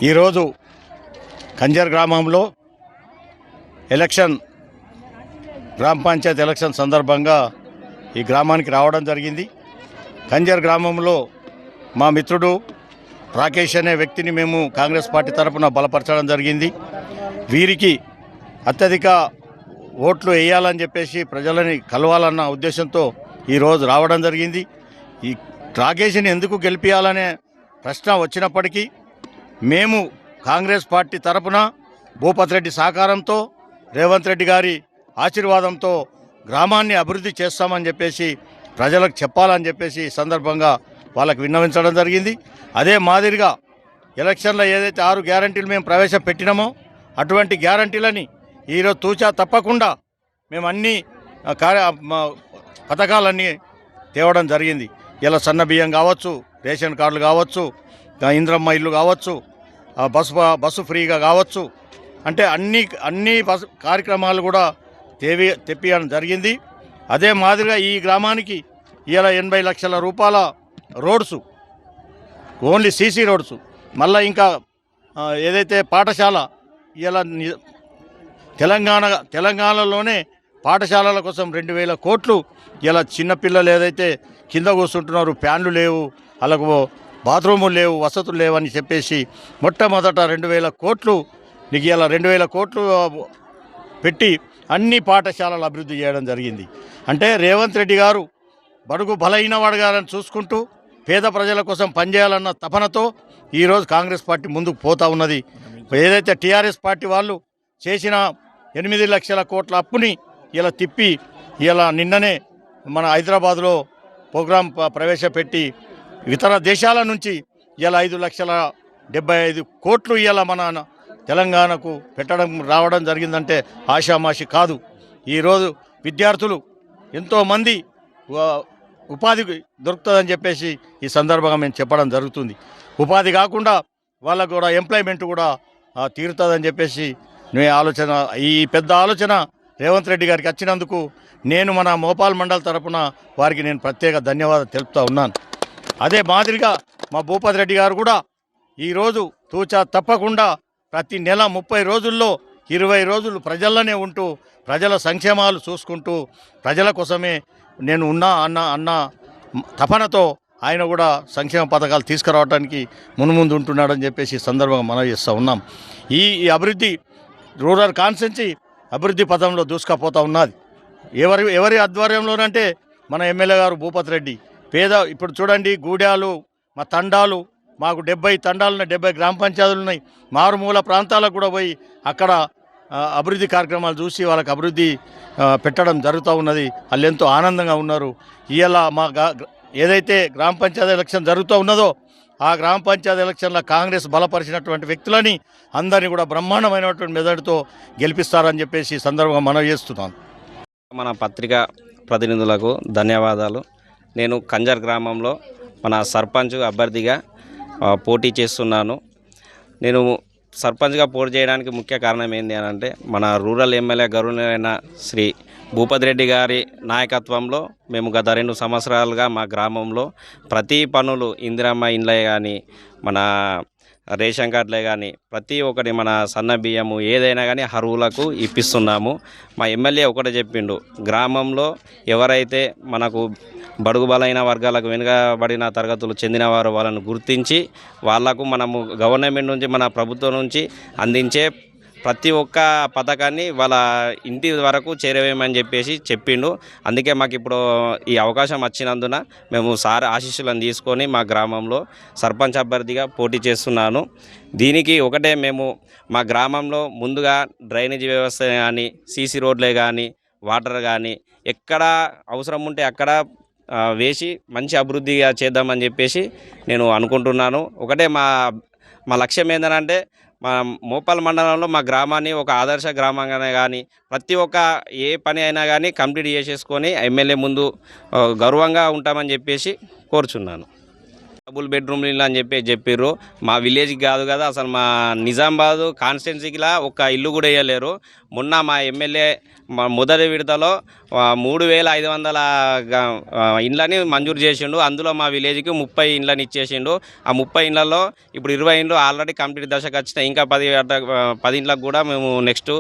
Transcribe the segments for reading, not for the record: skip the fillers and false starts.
ఈరోజు కంజర్ గ్రామంలో ఎలక్షన్ గ్రామ పంచాయతీ ఎలక్షన్ సందర్భంగా ఈ గ్రామానికి రావడం జరిగింది. కంజర్ గ్రామంలో మా మిత్రుడు రాకేష్ అనే వ్యక్తిని మేము కాంగ్రెస్ పార్టీ తరఫున బలపరచడం జరిగింది. వీరికి అత్యధిక ఓట్లు వేయాలని చెప్పేసి ప్రజలని కలవాలన్న ఉద్దేశంతో ఈరోజు రావడం జరిగింది. ఈ రాకేష్ని ఎందుకు గెలిపించాలనే ప్రశ్న వచ్చినప్పటికీ మేము కాంగ్రెస్ పార్టీ తరఫున భూపతి రెడ్డి సహకారంతో రేవంత్ రెడ్డి గారి ఆశీర్వాదంతో గ్రామాన్ని అభివృద్ధి చేస్తామని చెప్పేసి ప్రజలకు చెప్పాలని చెప్పేసి సందర్భంగా వాళ్ళకు విన్నవించడం జరిగింది. అదే మాదిరిగా ఎలక్షన్లో ఏదైతే 6 గ్యారంటీలు మేము ప్రవేశపెట్టినామో అటువంటి గ్యారంటీలని ఈరోజు తూచా తప్పకుండా మేము అన్ని పథకాలన్నీ తేవడం జరిగింది. ఇలా సన్న బియ్యం కావచ్చు, రేషన్ కార్డులు కావచ్చు, ఇంద్రమ్మ ఇల్లు కావచ్చు, బస్సు ఫ్రీగా కావచ్చు, అంటే అన్ని కార్యక్రమాలు కూడా తెప్పియడం జరిగింది. అదే మాదిరిగా ఈ గ్రామానికి ఇలా 80 లక్షల రూపాయల రోడ్సు, ఓన్లీ సీసీ రోడ్సు, మళ్ళీ ఇంకా ఏదైతే పాఠశాల ఇలా తెలంగాణలోనే పాఠశాలల కోసం 2000 కోట్లు ఇలా చిన్నపిల్లలు ఏదైతే కింద కూర్చుంటున్నారు, ఫ్యాన్లు లేవు, అలాగ బాత్రూములు లేవు, వసతులు లేవని చెప్పేసి మొట్టమొదట 2000 కోట్లు నీకు ఇలా 2000 కోట్లు పెట్టి అన్ని పాఠశాలలు అభివృద్ధి చేయడం జరిగింది. అంటే రేవంత్ రెడ్డి గారు బడుగు బలైన వాడు గారని చూసుకుంటూ పేద ప్రజల కోసం పనిచేయాలన్న తపనతో ఈరోజు కాంగ్రెస్ పార్టీ ముందుకు పోతూ ఉన్నది. ఏదైతే టీఆర్ఎస్ పార్టీ వాళ్ళు చేసిన 8 లక్షల కోట్ల అప్పుని ఇలా తిప్పి ఇలా నిన్ననే మన హైదరాబాద్లో ప్రోగ్రాం ప్రవేశపెట్టి ఇతర దేశాల నుంచి ఇలా 5,75,00,000 కోట్లు ఇలా మన తెలంగాణకు రావడం జరిగిందంటే ఆషామాషి కాదు. ఈరోజు విద్యార్థులు ఎంతోమంది ఉపాధి దొరుకుతుందని చెప్పేసి ఈ సందర్భంగా మేము చెప్పడం జరుగుతుంది. ఉపాధి కాకుండా వాళ్ళకు కూడా ఎంప్లాయ్మెంట్ కూడా తీరుతుందని చెప్పేసి ఈ పెద్ద ఆలోచన రేవంత్ రెడ్డి గారికి వచ్చినందుకు నేను మన మోపాల్ మండల్ తరపున వారికి నేను ప్రత్యేక ధన్యవాదాలు తెలుపుతూ ఉన్నాను. అదే మాదిరిగా మా భూపతి రెడ్డి గారు కూడా ఈరోజు తూచా తప్పకుండా ప్రతి నెల 30 రోజుల్లో 20 రోజులు ప్రజల్లోనే ఉంటూ ప్రజల సంక్షేమాలు చూసుకుంటూ ప్రజల కోసమే నేను అన్న తపనతో ఆయన కూడా సంక్షేమ పథకాలు తీసుకురావడానికి మునుముందు ఉంటున్నాడని చెప్పేసి ఈ సందర్భంగా మనం చేస్తూ ఉన్నాం. ఈ అభివృద్ధి రూరల్ కాన్స్టెన్సీ అభివృద్ధి పథంలో దూసుకుపోతూ ఉన్నది. ఎవరి ఆధ్వర్యంలోనంటే మన ఎమ్మెల్యే గారు భూపతి రెడ్డి. ఇప్పుడు చూడండి, గూడాలు మా తండాలు, మాకు 70 తండాలు ఉన్నాయి, 70 గ్రామ పంచాయతీలు ఉన్నాయి. మారుమూల ప్రాంతాలకు కూడా పోయి అక్కడ అభివృద్ధి కార్యక్రమాలు చూసి వాళ్ళకి అభివృద్ధి పెట్టడం జరుగుతూ ఉన్నది. వాళ్ళు ఎంతో ఆనందంగా ఉన్నారు. ఇవాళ ఏదైతే గ్రామ పంచాయతీ ఎలక్షన్ జరుగుతూ ఉన్నదో ఆ గ్రామ పంచాయతీ ఎలక్షన్లో కాంగ్రెస్ బలపరిచినటువంటి వ్యక్తులని అందరినీ కూడా బ్రహ్మాండమైనటువంటి మెదడుతో గెలిపిస్తారని చెప్పేసి ఈ సందర్భంగా మనవి చేస్తున్నాను. మన పత్రికా ప్రతినిధులకు ధన్యవాదాలు. నేను కంజర్ గ్రామంలో మన సర్పంచ్ అభ్యర్థిగా పోటీ చేస్తున్నాను. నేను సర్పంచ్గా పోటీ చేయడానికి ముఖ్య కారణం ఏంటి అని అంటే మన రూరల్ ఎమ్మెల్యే గౌరవనీయులైన శ్రీ భూపతి రెడ్డి గారి నాయకత్వంలో మేము గత 2 సంవత్సరాలుగా మా గ్రామంలో ప్రతి పనులు ఇందిరమ్మ ఇండ్లే కానీ మన రేషన్ కార్డులే కానీ ప్రతి ఒక్కటి మన సన్న బియ్యము ఏదైనా కానీ అర్హులకు ఇప్పిస్తున్నాము. మా ఎమ్మెల్యే ఒకటే చెప్పిండు, గ్రామంలో ఎవరైతే మనకు బడుగు బలైన వర్గాలకు వెనుకబడిన తరగతులు చెందినవారు వాళ్ళను గుర్తించి వాళ్లకు మనము గవర్నమెంట్ నుంచి మన ప్రభుత్వం నుంచి అందించే ప్రతి ఒక్క పథకాన్ని వాళ్ళ ఇంటి వరకు చేరవేయమని చెప్పేసి చెప్పిండు. అందుకే మాకు ఇప్పుడు ఈ అవకాశం వచ్చినందున మేము సార్ ఆశీస్సులను తీసుకొని మా గ్రామంలో సర్పంచ్ అభ్యర్థిగా పోటీ చేస్తున్నాను. దీనికి ఒకటే మేము మా గ్రామంలో ముందుగా డ్రైనేజీ వ్యవస్థ కానీ, సీసీ రోడ్లే కానీ, వాటర్ కానీ ఎక్కడ అవసరం ఉంటే అక్కడ వేసి మంచి అభివృద్ధిగా చేద్దామని చెప్పేసి నేను అనుకుంటున్నాను. ఒకటే మా లక్ష్యం ఏంటంటే మా మోపాల్ మండలంలో మా గ్రామాన్ని ఒక ఆదర్శ గ్రామంగానే కానీ ప్రతి ఒక్క ఏ పని అయినా కానీ కంప్లీట్ చేసేసుకొని ఎమ్మెల్యే ముందు గౌరవంగా ఉంటామని చెప్పేసి కోరుచున్నాను. డబుల్ బెడ్రూమ్ ఇల్లు అని చెప్పారు. మా విలేజ్కి కాదు కదా, అసలు మా నిజామాబాద్ కాన్స్టిట్యున్సీకిలా ఒక్క ఇల్లు కూడా వేయలేరు. మొన్న మా ఎమ్మెల్యే మొదటి విడతలో 3,500 ఇండ్లని మంజూరు చేసిండు. అందులో మా విలేజ్కి 30 ఇండ్లని ఇచ్చేసిండు. ఆ 30 ఇండ్లలో ఇప్పుడు 20 ఇండ్లు ఆల్రెడీ కంప్లీట్ దశకు వచ్చినాయి. ఇంకా 10 ఇండ్లకు కూడా మేము నెక్స్ట్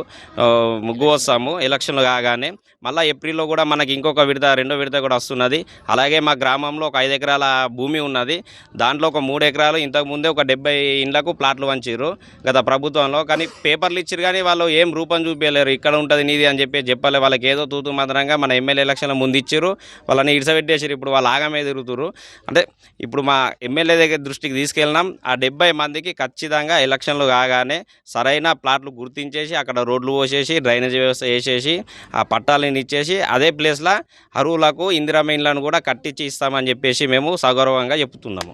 ముగ్గు వస్తాము ఎలక్షన్లు కాగానే. మళ్ళీ ఏప్రిల్లో కూడా మనకి ఇంకొక రెండో విడత కూడా వస్తున్నది. అలాగే మా గ్రామంలో ఒక 5 ఎకరాల భూమి ఉన్నది. దాంట్లో ఒక 3 ఎకరాలు ఇంతకుముందే ఒక 70 ఇండ్లకు ప్లాట్లు వంచారు గత ప్రభుత్వంలో. కానీ పేపర్లు ఇచ్చారు కానీ వాళ్ళు ఏం రూపం చూపించలేరు. ఇక్కడ ఉంటుంది నీది అని చెప్పలే. వాళ్ళకి ఏదో తూతు మాత్రంగా మన ఎమ్మెల్యే ఎలక్షన్ల ముందు ఇచ్చారు, వాళ్ళని ఇడిసబెట్టేసారు. ఇప్పుడు వాళ్ళు ఆగమే తిరుగుతారు. అంటే ఇప్పుడు మా ఎమ్మెల్యే దగ్గర దృష్టికి తీసుకెళ్ళినాం. ఆ 70 మందికి ఖచ్చితంగా ఎలక్షన్లు కాగానే సరైన ప్లాట్లు గుర్తించేసి అక్కడ రోడ్లు పోసేసి డ్రైనేజ్ వ్యవస్థ వేసేసి ఆ పట్టాలని ఇచ్చేసి అదే ప్లేస్లో అరువులకు ఇందిరమ్మ ఇండ్లను కూడా కట్టించి ఇస్తామని చెప్పేసి మేము సగౌరవంగా చెప్తున్నాము.